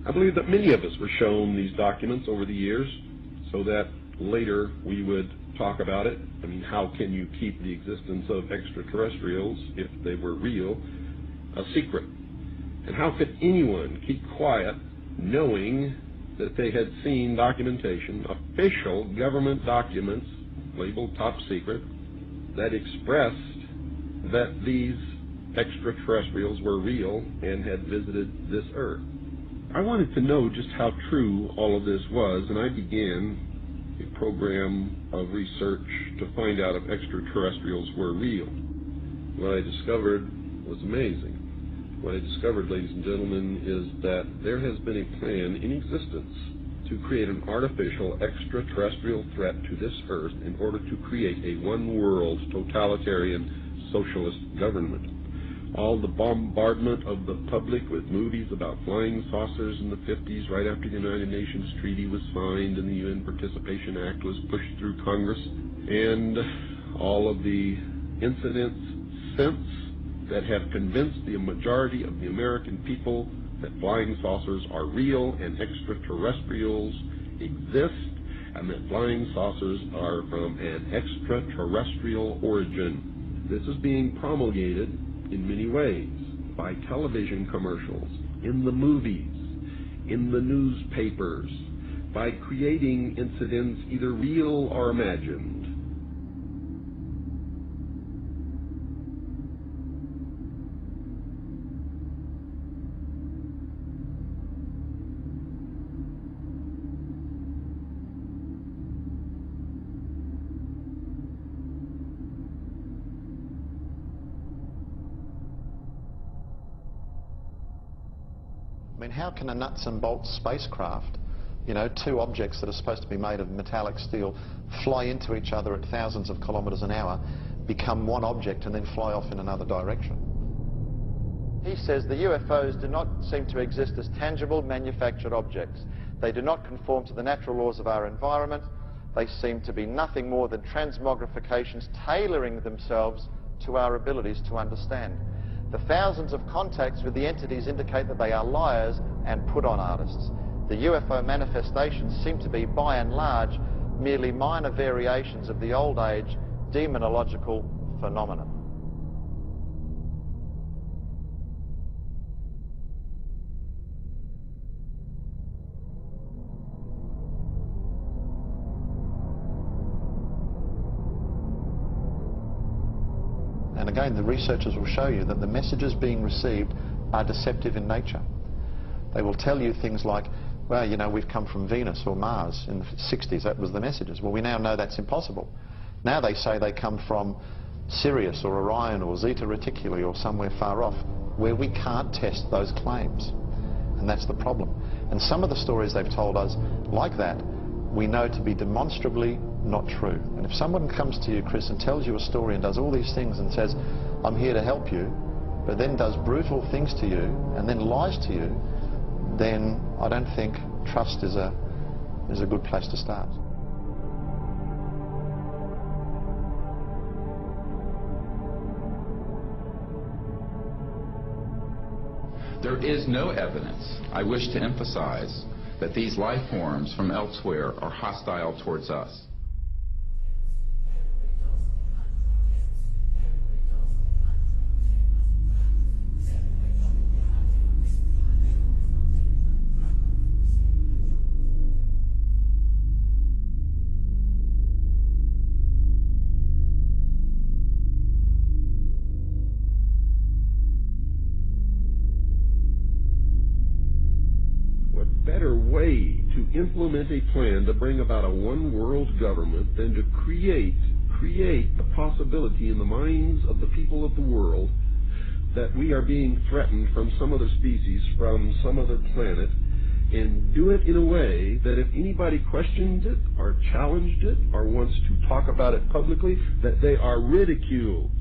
I believe that many of us were shown these documents over the years so that later we would talk about it. I mean, how can you keep the existence of extraterrestrials, if they were real, a secret? And how could anyone keep quiet knowing that they had seen documentation, official government documents labeled top secret, that expressed that these extraterrestrials were real and had visited this earth? I wanted to know just how true all of this was, and I began a program of research to find out if extraterrestrials were real. What I discovered was amazing. What I discovered, ladies and gentlemen, is that there has been a plan in existence to create an artificial extraterrestrial threat to this earth in order to create a one-world totalitarian socialist government. All the bombardment of the public with movies about flying saucers in the 50s, right after the United Nations Treaty was signed and the UN Participation Act was pushed through Congress, and all of the incidents since that have convinced the majority of the American people that flying saucers are real and extraterrestrials exist, and that flying saucers are from an extraterrestrial origin. This is being promulgated in many ways, by television commercials, in the movies, in the newspapers, by creating incidents either real or imagined. I mean, how can a nuts and bolts spacecraft, two objects that are supposed to be made of metallic steel, fly into each other at thousands of kilometers an hour, become one object and then fly off in another direction? He says the UFOs do not seem to exist as tangible, manufactured objects. They do not conform to the natural laws of our environment. They seem to be nothing more than transmogrifications tailoring themselves to our abilities to understand. The thousands of contacts with the entities indicate that they are liars and put-on artists. The UFO manifestations seem to be, by and large, merely minor variations of the old-age demonological phenomenon. And again, the researchers will show you that the messages being received are deceptive in nature. They will tell you things like, well, we've come from Venus or Mars in the 60s. That was the messages. Well, we now know that's impossible. Now they say they come from Sirius or Orion or Zeta Reticuli or somewhere far off, where we can't test those claims. And that's the problem. And some of the stories they've told us, like that, we know to be demonstrably not true. And if someone comes to you, Chris, and tells you a story and does all these things and says, I'm here to help you, but then does brutal things to you and then lies to you, then I don't think trust is a good place to start. There is no evidence, I wish to emphasize, that these life forms from elsewhere are hostile towards us. Better way to implement a plan to bring about a one-world government than to create the possibility in the minds of the people of the world that we are being threatened from some other species, from some other planet, and do it in a way that if anybody questions it or challenged it or wants to talk about it publicly, that they are ridiculed.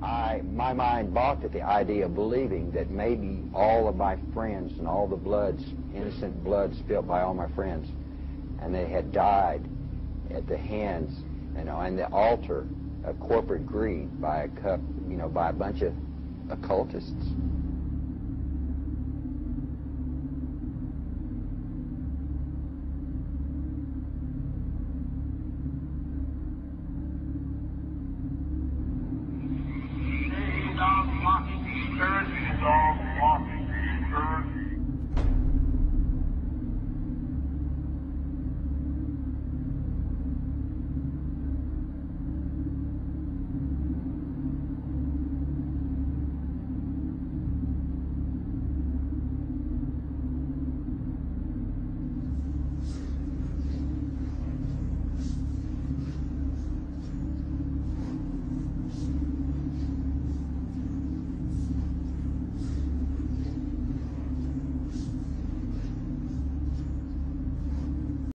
my mind balked at the idea of believing that maybe all of my friends and all the bloods, innocent blood spilled by all my friends, and they had died at the hands, and the altar of corporate greed by a bunch of occultists.